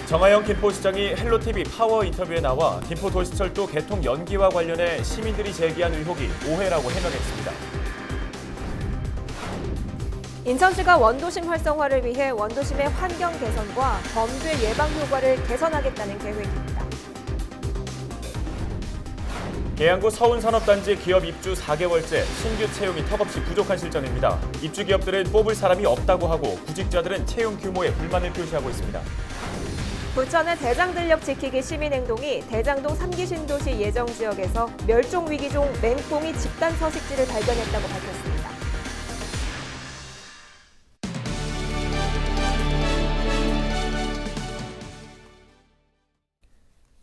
정하영 김포시장이 헬로티비 파워 인터뷰에 나와 김포도시철도 개통 연기와 관련해 시민들이 제기한 의혹이 오해라고 해명했습니다. 인천시가 원도심 활성화를 위해 원도심의 환경 개선과 범죄 예방 효과를 개선하겠다는 계획입니다. 계양구 서운산업단지 기업 입주 4개월째 신규 채용이 턱없이 부족한 실정입니다. 입주 기업들은 뽑을 사람이 없다고 하고 구직자들은 채용 규모에 불만을 표시하고 있습니다. 부천의 대장들녘 지키기 시민행동이 대장동 3기 신도시 예정 지역에서 멸종 위기종 맹꽁이 집단 서식지를 발견했다고 밝혔습니다.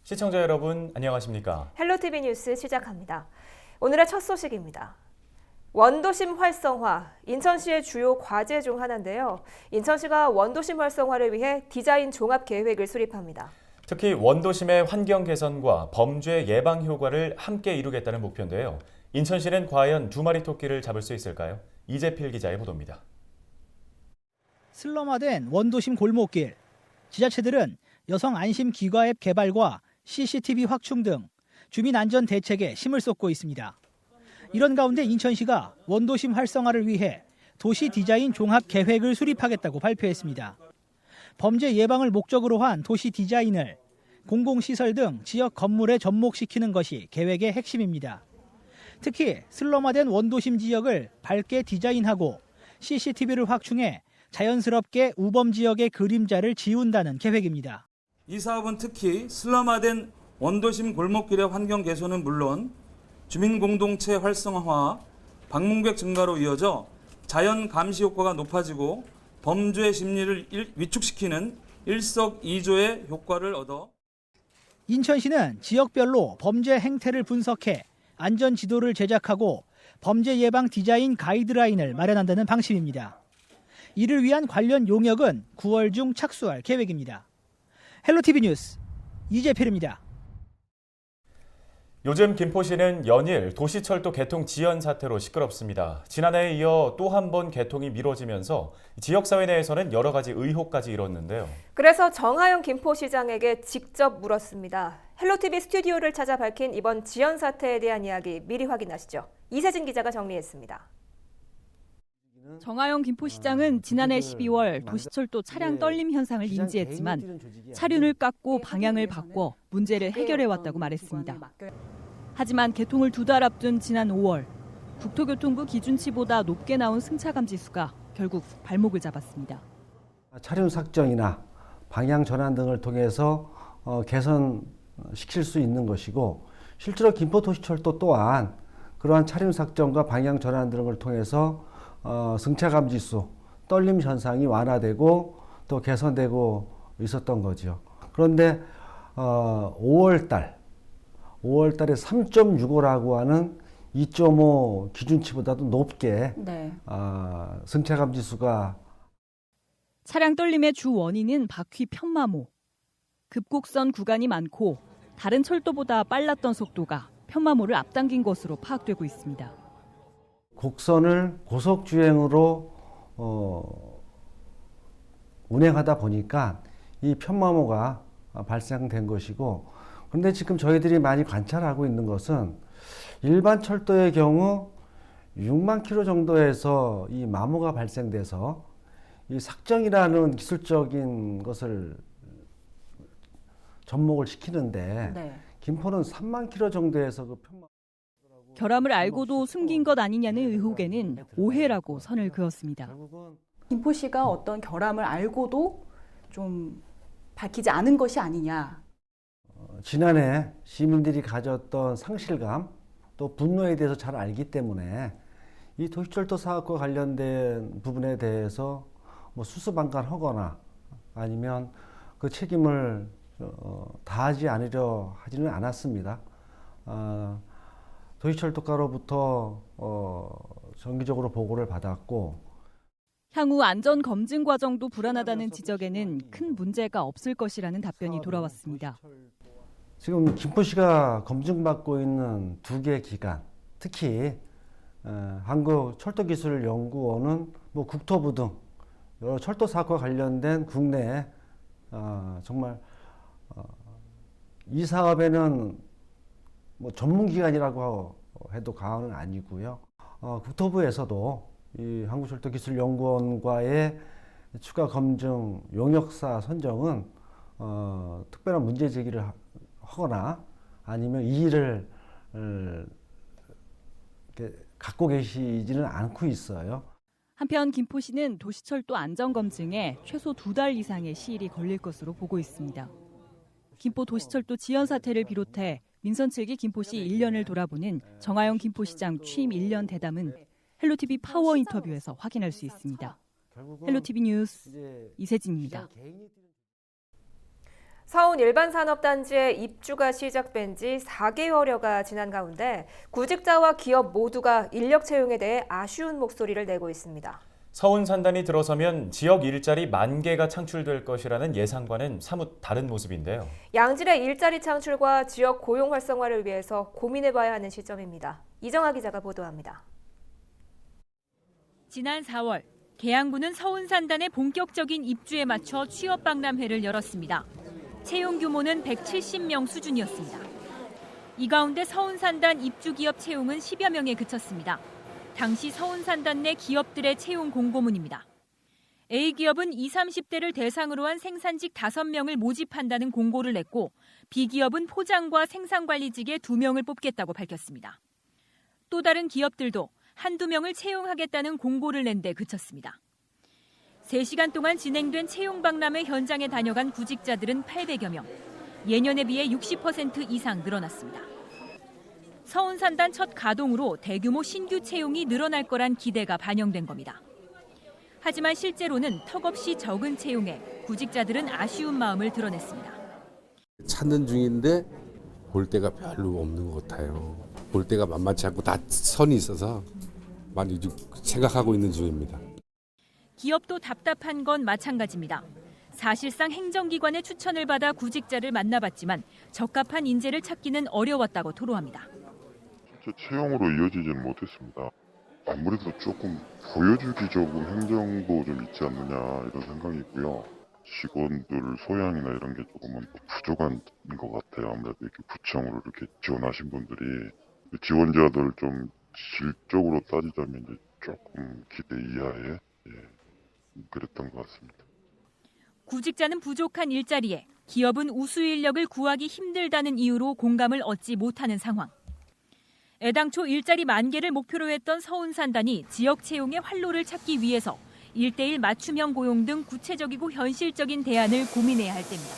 시청자 여러분, 안녕하십니까? 헬로티비 뉴스 시작합니다. 오늘의 첫 소식입니다. 원도심 활성화, 인천시의 주요 과제 중 하나인데요. 인천시가 원도심 활성화를 위해 디자인 종합 계획을 수립합니다. 특히 원도심의 환경 개선과 범죄 예방 효과를 함께 이루겠다는 목표인데요. 인천시는 과연 두 마리 토끼를 잡을 수 있을까요? 이재필 기자의 보도입니다. 슬럼화된 원도심 골목길. 지자체들은 여성 안심 귀가 앱 개발과 CCTV 확충 등 주민 안전 대책에 힘을 쏟고 있습니다. 이런 가운데 인천시가 원도심 활성화를 위해 도시 디자인 종합 계획을 수립하겠다고 발표했습니다. 범죄 예방을 목적으로 한 도시 디자인을 공공시설 등 지역 건물에 접목시키는 것이 계획의 핵심입니다. 특히 슬럼화된 원도심 지역을 밝게 디자인하고 CCTV를 확충해 자연스럽게 우범 지역의 그림자를 지운다는 계획입니다. 이 사업은 특히 슬럼화된 원도심 골목길의 환경 개선은 물론 주민 공동체 활성화와 방문객 증가로 이어져 자연 감시 효과가 높아지고 범죄 심리를 위축시키는 일석이조의 효과를 얻어 인천시는 지역별로 범죄 행태를 분석해 안전 지도를 제작하고 범죄 예방 디자인 가이드라인을 마련한다는 방침입니다. 이를 위한 관련 용역은 9월 중 착수할 계획입니다. 헬로티비 뉴스 이재필입니다. 요즘 김포시는 연일 도시철도 개통 지연 사태로 시끄럽습니다. 지난해에 이어 또 한 번 개통이 미뤄지면서 지역사회 내에서는 여러 가지 의혹까지 일었는데요. 그래서 정하영 김포시장에게 직접 물었습니다. 헬로티비 스튜디오를 찾아 밝힌 이번 지연 사태에 대한 이야기 미리 확인하시죠. 이세진 기자가 정리했습니다. 정하영 김포시장은 지난해 12월 도시철도 차량 떨림 현상을 인지했지만 차륜을 깎고 방향을 바꿔 문제를 해결해왔다고 말했습니다. 하지만 개통을 2달 앞둔 지난 5월 국토교통부 기준치보다 높게 나온 승차감 지수가 결국 발목을 잡았습니다. 차륜 삭정이나 방향 전환 등을 통해서 개선시킬 수 있는 것이고, 실제로 김포도시철도 또한 그러한 차륜 삭정과 방향 전환 등을 통해서 승차감 지수, 떨림 현상이 완화되고 또 개선되고 있었던 거죠. 그런데 5월 달에 3.65라고 하는 2.5 기준치보다도 높게 승차감 지수가 차량 떨림의 주 원인은 바퀴 편마모. 급곡선 구간이 많고 다른 철도보다 빨랐던 속도가 편마모를 앞당긴 것으로 파악되고 있습니다. 곡선을 고속주행으로 운행하다 보니까 이 편마모가 발생된 것이고, 그런데 지금 저희들이 많이 관찰하고 있는 것은 일반 철도의 경우 6만 킬로 정도에서 이 마모가 발생돼서 이 삭정이라는 기술적인 것을 접목을 시키는데 김포는 3만 킬로 정도에서 그 편마모 결함을 알고도 숨긴 것 아니냐는 의혹에는 오해라고 선을 그었습니다. 김포시가 어떤 결함을 알고도 좀 밝히지 않은 것이 아니냐. 지난해 시민들이 가졌던 상실감 또 분노에 대해서 잘 알기 때문에 이 도시철도 사업과 관련된 부분에 대해서 뭐 수수방관하거나 아니면 그 책임을 다하지 않으려 하지는 않았습니다. 도시철도과로부터 정기적으로 보고를 받았고, 향후 안전 검증 과정도 불안하다는 지적에는 큰 문제가 없을 것이라는 답변이 돌아왔습니다. 지금 김포시가 검증받고 있는 2개 기관, 특히 한국철도기술연구원은 국토부 등 여러 철도 사업과 관련된 국내 정말 이 사업에는 뭐 전문기관이라고 해도 과언은 아니고요. 국토부에서도 이 한국철도기술연구원과의 추가 검증 용역사 선정은 특별한 문제 제기를 하거나 아니면 이 일을 이렇게 갖고 계시지는 않고 있어요. 한편 김포시는 도시철도 안전검증에 최소 2달 이상의 시일이 걸릴 것으로 보고 있습니다. 김포 도시철도 지연 사태를 비롯해 민선 7기 김포시 1년을 돌아보는 정하영 김포시장 취임 1년 대담은 헬로티비 파워 인터뷰에서 확인할 수 있습니다. 헬로티비 뉴스 이세진입니다. 서운 일반산업단지의 입주가 시작된 지 4개월여가 지난 가운데 구직자와 기업 모두가 인력 채용에 대해 아쉬운 목소리를 내고 있습니다. 서운 산단이 들어서면 지역 일자리 10,000개가 창출될 것이라는 예상과는 사뭇 다른 모습인데요. 양질의 일자리 창출과 지역 고용 활성화를 위해서 고민해봐야 하는 시점입니다. 이정아 기자가 보도합니다. 지난 4월 계양구는 서운 산단의 본격적인 입주에 맞춰 취업 박람회를 열었습니다. 채용 규모는 170명 수준이었습니다. 이 가운데 서운 산단 입주 기업 채용은 10여 명에 그쳤습니다. 당시 서운 산단 내 기업들의 채용 공고문입니다. A기업은 20, 30대를 대상으로 한 생산직 5명을 모집한다는 공고를 냈고 B기업은 포장과 생산관리직에 2명을 뽑겠다고 밝혔습니다. 또 다른 기업들도 한두 명을 채용하겠다는 공고를 낸 데 그쳤습니다. 3시간 동안 진행된 채용 박람회 현장에 다녀간 구직자들은 800여 명, 예년에 비해 60% 이상 늘어났습니다. 서운 산단 첫 가동으로 대규모 신규 채용이 늘어날 거란 기대가 반영된 겁니다. 하지만 실제로는 턱없이 적은 채용에 구직자들은 아쉬운 마음을 드러냈습니다. 찾는 중인데 볼 데가 별로 없는 것 같아요. 볼 데가 만만치 않고 다 선이 있어서 많이 생각하고 있는 중입니다. 기업도 답답한 건 마찬가지입니다. 사실상 행정기관의 추천을 받아 구직자를 만나봤지만 적합한 인재를 찾기는 어려웠다고 토로합니다. 채용으로 이어지지는 못했습니다. 아무래도 조금 보여주기 적은 행정도 좀 있지 않느냐 이런 생각이 있고요. 직원들 소양이나 이런 게 조금은 부족한 것 같아요. 아무래도 이렇게 구청으로 이렇게 지원하신 분들이 지원자들 좀 질적으로 따지자면 이제 조금 기대 이하에 그랬던 것 같습니다. 구직자는 부족한 일자리에 기업은 우수 인력을 구하기 힘들다는 이유로 공감을 얻지 못하는 상황. 애당초 일자리 10,000개를 목표로 했던 서운 산단이 지역 채용의 활로를 찾기 위해서 1:1 맞춤형 고용 등 구체적이고 현실적인 대안을 고민해야 할 때입니다.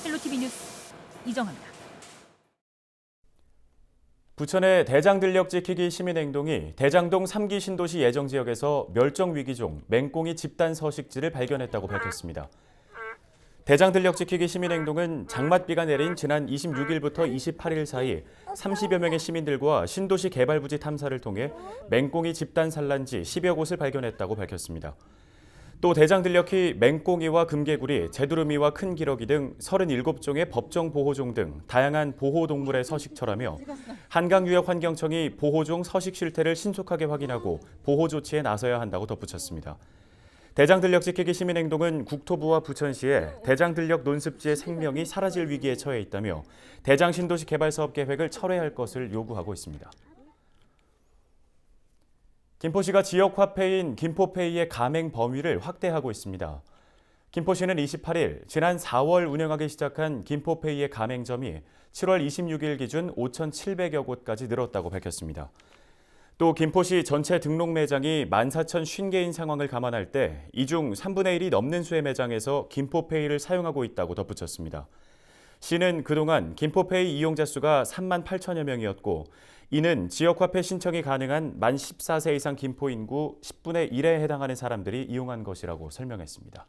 헬로티비 뉴스 이정아입니다. 부천의 대장들녘 지키기 시민행동이 대장동 3기 신도시 예정지역에서 멸종위기종 맹꽁이 집단 서식지를 발견했다고 밝혔습니다. 대장들녘 지키기 시민행동은 장맛비가 내린 지난 26일부터 28일 사이 30여 명의 시민들과 신도시 개발부지 탐사를 통해 맹꽁이 집단 산란지 10여 곳을 발견했다고 밝혔습니다. 또 대장들녘이 맹꽁이와 금개구리, 제두루미와 큰 기러기 등 37종의 법정 보호종 등 다양한 보호동물의 서식처라며 한강유역환경청이 보호종 서식 실태를 신속하게 확인하고 보호 조치에 나서야 한다고 덧붙였습니다. 대장들녘 지키기 시민행동은 국토부와 부천시에 대장들녘 논습지의 생명이 사라질 위기에 처해 있다며 대장신도시 개발사업 계획을 철회할 것을 요구하고 있습니다. 김포시가 지역화폐인 김포페이의 가맹 범위를 확대하고 있습니다. 김포시는 28일 지난 4월 운영하기 시작한 김포페이의 가맹점이 7월 26일 기준 5,700여 곳까지 늘었다고 밝혔습니다. 또 김포시 전체 등록 매장이 14,050개인 상황을 감안할 때 이 중 3분의 1이 넘는 수의 매장에서 김포페이를 사용하고 있다고 덧붙였습니다. 시는 그동안 김포페이 이용자 수가 3만 8천여 명이었고 이는 지역화폐 신청이 가능한 만 14세 이상 김포 인구 10분의 1에 해당하는 사람들이 이용한 것이라고 설명했습니다.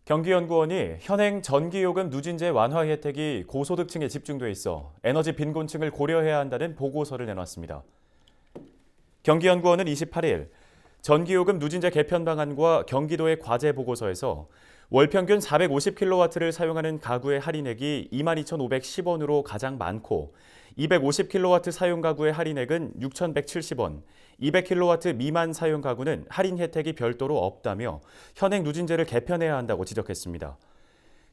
경기연구원이 현행 전기요금 누진제 완화 혜택이 고소득층에 집중돼 있어 에너지 빈곤층을 고려해야 한다는 보고서를 내놨습니다. 경기연구원은 28일 전기요금 누진제 개편 방안과 경기도의 과제 보고서에서 월 평균 450kW를 사용하는 가구의 할인액이 22,510원으로 가장 많고 250kW 사용 가구의 할인액은 6,170원, 200kW 미만 사용 가구는 할인 혜택이 별도로 없다며 현행 누진제를 개편해야 한다고 지적했습니다.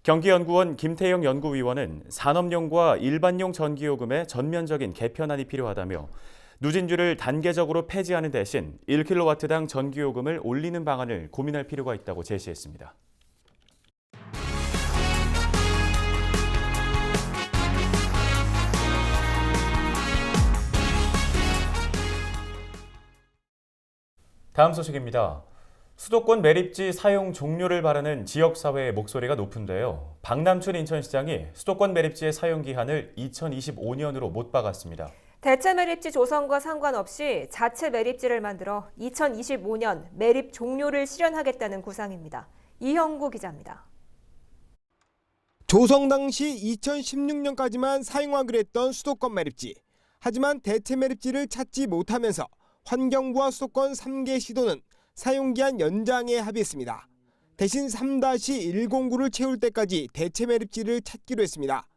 경기연구원 김태영 연구위원은 산업용과 일반용 전기요금의 전면적인 개편안이 필요하다며 누진주를 단계적으로 폐지하는 대신 1kW당 전기요금을 올리는 방안을 고민할 필요가 있다고 제시했습니다. 다음 소식입니다. 수도권 매립지 사용 종료를 바라는 지역사회의 목소리가 높은데요. 박남춘 인천시장이 수도권 매립지의 사용 기한을 2025년으로 못 박았습니다. 대체 매립지 조성과 상관없이 자체 매립지를 만들어 2025년 매립 종료를 실현하겠다는 구상입니다. 이형구 기자입니다. 조성 당시 2016년까지만 사용하기로 했던 수도권 매립지. 하지만 대체 매립지를 찾지 못하면서 환경부와 수도권 3개 시도는 사용기한 연장에 합의했습니다. 대신 3-109를 채울 때까지 대체 매립지를 찾기로 했습니다.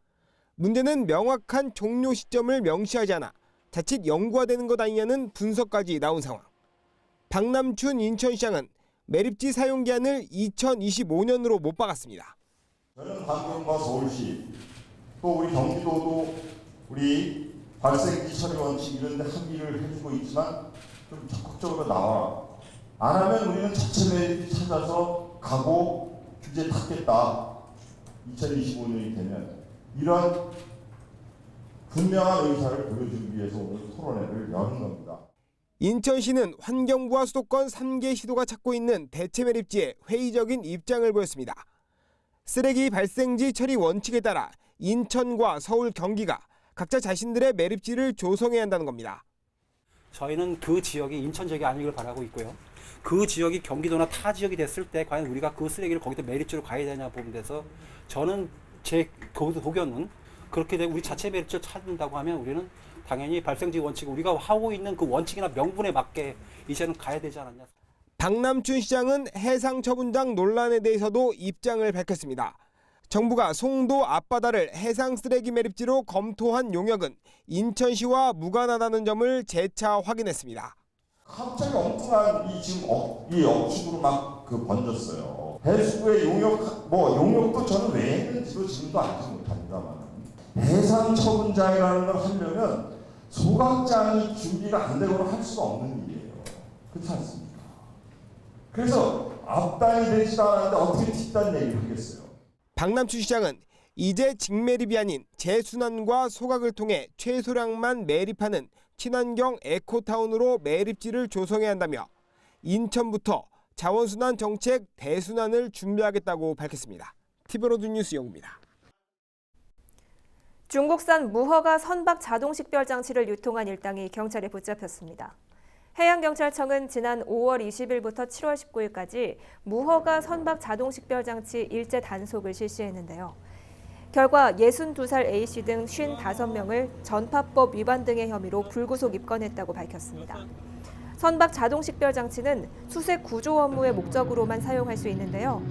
문제는 명확한 종료 시점을 명시하지 않아 자칫 연구화되는 것 아니냐는 분석까지 나온 상황. 박남춘 인천시장은 매립지 사용기한을 2025년으로 못 박았습니다. 저는 환경과 서울시 또 우리 경기도도 우리 발생지 처리 원칙 이런 데 합의를 해주고 있지만 좀 적극적으로 나와라. 안 하면 우리는 자체 매립지 찾아서 가고 규제 닫겠다. 2025년이 되면 이런 분명한 의사를 보여주기 위해서 오늘 토론회를 여는 겁니다. 인천시는 환경부와 수도권 3개 시도가 찾고 있는 대체 매립지에 회의적인 입장을 보였습니다. 쓰레기 발생지 처리 원칙에 따라 인천과 서울, 경기가 각자 자신들의 매립지를 조성해야 한다는 겁니다. 저희는 그 지역이 인천 지역이 아니길 바라고 있고요. 그 지역이 경기도나 타 지역이 됐을 때 과연 우리가 그 쓰레기를 거기다 매립지로 가야 되냐 부분에서 저는 제 도견은 그렇게 되고 우리 자체 매립지를 찾는다고 하면 우리는 당연히 발생지 원칙 우리가 하고 있는 그 원칙이나 명분에 맞게 이제는 가야 되지 않았냐. 박남춘 시장은 해상 처분장 논란에 대해서도 입장을 밝혔습니다. 정부가 송도 앞바다를 해상 쓰레기 매립지로 검토한 용역은 인천시와 무관하다는 점을 재차 확인했습니다. 갑자기 엉뚱한 이 억측으로 막 번졌어요. 해수부의 용역도 저는 왜 했는지도 지금도 알지 못합니다만 해상 처분장이라는 걸 하려면 소각장이 준비가 안 되거나 할 수가 없는 일이에요. 그렇지 않습니까? 그래서 앞단이 되지도 않았는데 어떻게 뒷단 얘기를 하겠어요. 박남춘 시장은 이제 직매립이 아닌 재순환과 소각을 통해 최소량만 매립하는 친환경 에코타운으로 매립지를 조성해야 한다며 인천부터 자원순환 정책 대순환을 준비하겠다고 밝혔습니다. TV로드 뉴스 영구입니다. 중국산 무허가 선박 자동 식별 장치를 유통한 일당이 경찰에 붙잡혔습니다. 해양경찰청은 지난 5월 20일부터 7월 19일까지 무허가 선박 자동 식별 장치 일제 단속을 실시했는데요. 결과 62살 A씨 등 55명을 전파법 위반 등의 혐의로 불구속 입건했다고 밝혔습니다. 선박 자동 식별 장치는 수색 구조 업무의 목적으로만 사용할 수 있는데요.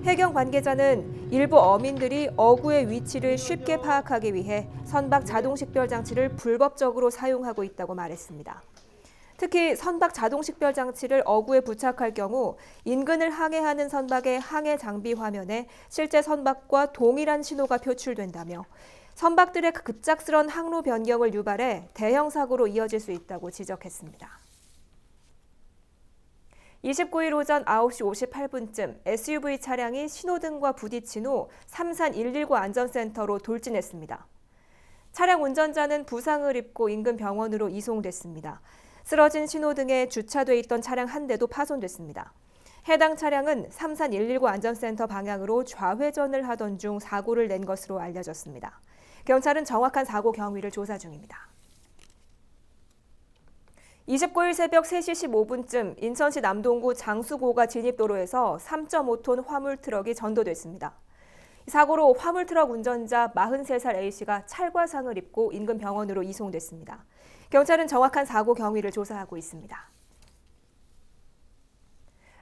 해경 관계자는 일부 어민들이 어구의 위치를 쉽게 파악하기 위해 선박 자동 식별 장치를 불법적으로 사용하고 있다고 말했습니다. 특히 선박 자동 식별 장치를 어구에 부착할 경우 인근을 항해하는 선박의 항해 장비 화면에 실제 선박과 동일한 신호가 표출된다며 선박들의 급작스런 항로 변경을 유발해 대형 사고로 이어질 수 있다고 지적했습니다. 29일 오전 9시 58분쯤 SUV 차량이 신호등과 부딪힌 후 삼산 119 안전센터로 돌진했습니다. 차량 운전자는 부상을 입고 인근 병원으로 이송됐습니다. 쓰러진 신호등에 주차돼 있던 차량 한 대도 파손됐습니다. 해당 차량은 삼산 119 안전센터 방향으로 좌회전을 하던 중 사고를 낸 것으로 알려졌습니다. 경찰은 정확한 사고 경위를 조사 중입니다. 29일 새벽 3시 15분쯤 인천시 남동구 장수고가 진입도로에서 3.5톤 화물트럭이 전도됐습니다. 사고로 화물트럭 운전자 43살 A씨가 찰과상을 입고 인근 병원으로 이송됐습니다. 경찰은 정확한 사고 경위를 조사하고 있습니다.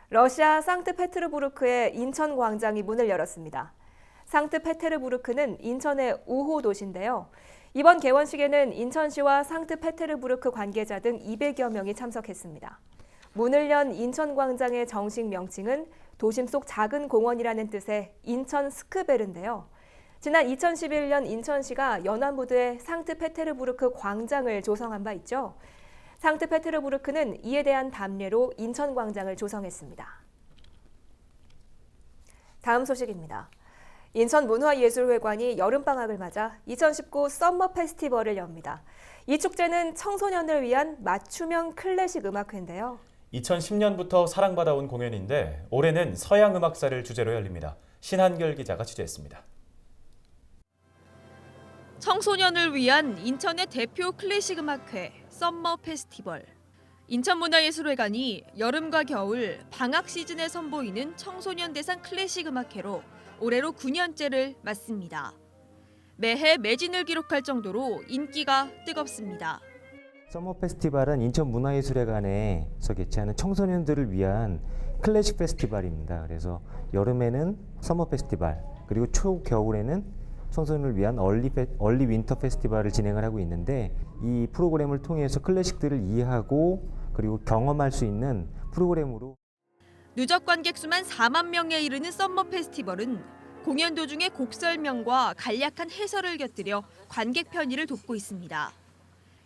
러시아 상트페테르부르크의 인천 광장이 문을 열었습니다. 상트페테르부르크는 인천의 우호 도시인데요. 이번 개원식에는 인천시와 상트페테르부르크 관계자 등 200여 명이 참석했습니다. 문을 연 인천광장의 정식 명칭은 도심 속 작은 공원이라는 뜻의 인천 스크베르인데요. 지난 2011년 인천시가 연안부두에 상트페테르부르크 광장을 조성한 바 있죠. 상트페테르부르크는 이에 대한 답례로 인천광장을 조성했습니다. 다음 소식입니다. 인천문화예술회관이 여름방학을 맞아 2019 썸머 페스티벌을 엽니다. 이 축제는 청소년을 위한 맞춤형 클래식 음악회인데요. 2010년부터 사랑받아온 공연인데 올해는 서양 음악사를 주제로 열립니다. 신한결 기자가 취재했습니다. 청소년을 위한 인천의 대표 클래식 음악회 썸머 페스티벌. 인천문화예술회관이 여름과 겨울 방학 시즌에 선보이는 청소년 대상 클래식 음악회로 올해로 9년째를 맞습니다. 매해 매진을 기록할 정도로 인기가 뜨겁습니다. 썸머 페스티벌은 인천문화예술회관에서 개최하는 청소년들을 위한 클래식 페스티벌입니다. 그래서 여름에는 서머 페스티벌, 그리고 초겨울에는 청소년을 위한 얼리 윈터 페스티벌을 진행을 하고 있는데, 이 프로그램을 통해서 클래식들을 이해하고 그리고 경험할 수 있는 프로그램으로. 누적 관객 수만 4만 명에 이르는 썸머 페스티벌은 공연 도중에 곡 설명과 간략한 해설을 곁들여 관객 편의를 돕고 있습니다.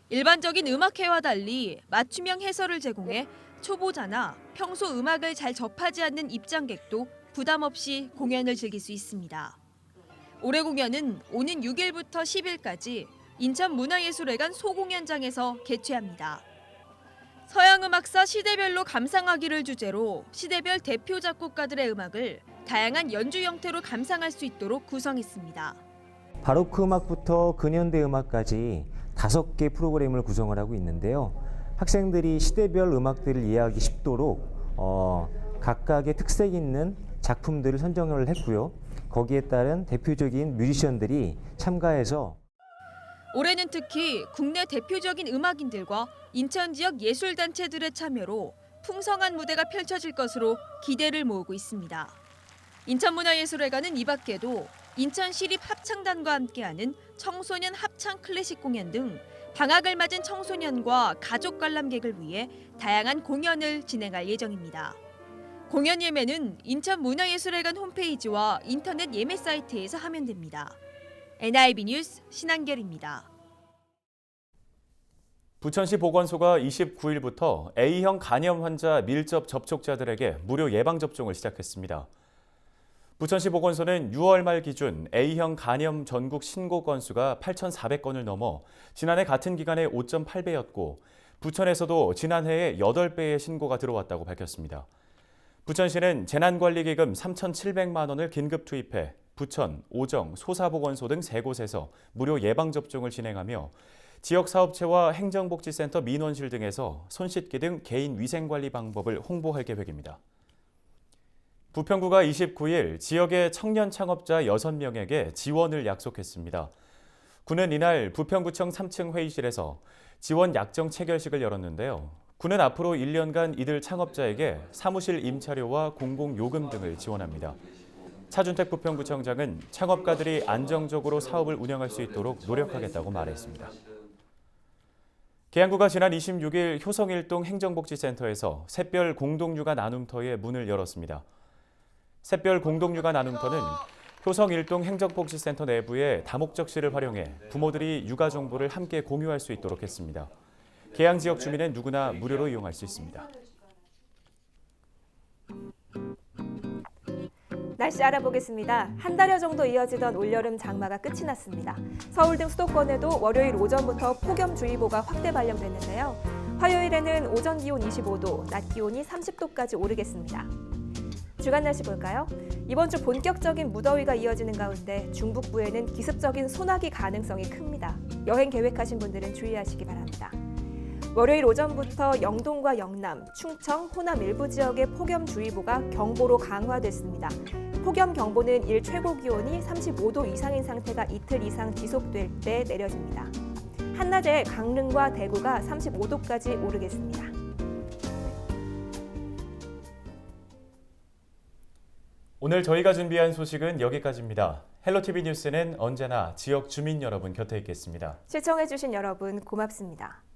일반적인 음악회와 달리 맞춤형 해설을 제공해 초보자나 평소 음악을 잘 접하지 않는 입장객도 부담 없이 공연을 즐길 수 있습니다. 올해 공연은 오는 6일부터 10일까지 인천문화예술회관 소공연장에서 개최합니다. 서양음악사 시대별로 감상하기를 주제로 시대별 대표 작곡가들의 음악을 다양한 연주 형태로 감상할 수 있도록 구성했습니다. 바로크 음악부터 근현대 음악까지 5개 프로그램을 구성을 하고 있는데요. 학생들이 시대별 음악들을 이해하기 쉽도록 각각의 특색 있는 작품들을 선정을 했고요. 거기에 따른 대표적인 뮤지션들이 참가해서 올해는 특히 국내 대표적인 음악인들과 인천 지역 예술단체들의 참여로 풍성한 무대가 펼쳐질 것으로 기대를 모으고 있습니다. 인천문화예술회관은 이 밖에도 인천시립합창단과 함께하는 청소년 합창 클래식 공연 등 방학을 맞은 청소년과 가족 관람객을 위해 다양한 공연을 진행할 예정입니다. 공연 예매는 인천문화예술회관 홈페이지와 인터넷 예매 사이트에서 하면 됩니다. NIB 뉴스 신한결입니다. 부천시 보건소가 29일부터 A형 간염 환자 밀접 접촉자들에게 무료 예방접종을 시작했습니다. 부천시 보건소는 6월 말 기준 A형 간염 전국 신고 건수가 8,400건을 넘어 지난해 같은 기간의 5.8배였고 부천에서도 지난해에 8배의 신고가 들어왔다고 밝혔습니다. 부천시는 재난관리기금 3,700만 원을 긴급 투입해 부천, 오정, 소사보건소 등 3곳에서 무료 예방접종을 진행하며 지역사업체와 행정복지센터 민원실 등에서 손 씻기 등 개인 위생관리 방법을 홍보할 계획입니다. 부평구가 29일 지역의 청년 창업자 6명에게 지원을 약속했습니다. 구는 이날 부평구청 3층 회의실에서 지원 약정 체결식을 열었는데요. 구는 앞으로 1년간 이들 창업자에게 사무실 임차료와 공공요금 등을 지원합니다. 차준택 부평구청장은 창업가들이 안정적으로 사업을 운영할 수 있도록 노력하겠다고 말했습니다. 계양구가 지난 26일 효성일동 행정복지센터에서 샛별 공동육아 나눔터의 문을 열었습니다. 샛별 공동육아 나눔터는 효성일동 행정복지센터 내부의 다목적실을 활용해 부모들이 육아 정보를 함께 공유할 수 있도록 했습니다. 계양 지역 주민은 누구나 무료로 이용할 수 있습니다. 날씨 알아보겠습니다. 한 달여 정도 이어지던 올여름 장마가 끝이 났습니다. 서울 등 수도권에도 월요일 오전부터 폭염주의보가 확대 발령됐는데요. 화요일에는 오전 기온 25도, 낮 기온이 30도까지 오르겠습니다. 주간 날씨 볼까요? 이번 주 본격적인 무더위가 이어지는 가운데 중북부에는 기습적인 소나기 가능성이 큽니다. 여행 계획하신 분들은 주의하시기 바랍니다. 월요일 오전부터 영동과 영남, 충청, 호남 일부 지역에 폭염주의보가 경보로 강화됐습니다. 폭염경보는 일 최고 기온이 35도 이상인 상태가 이틀 이상 지속될 때 내려집니다. 한낮에 강릉과 대구가 35도까지 오르겠습니다. 오늘 저희가 준비한 소식은 여기까지입니다. 헬로티비 뉴스는 언제나 지역 주민 여러분 곁에 있겠습니다. 시청해주신 여러분 고맙습니다.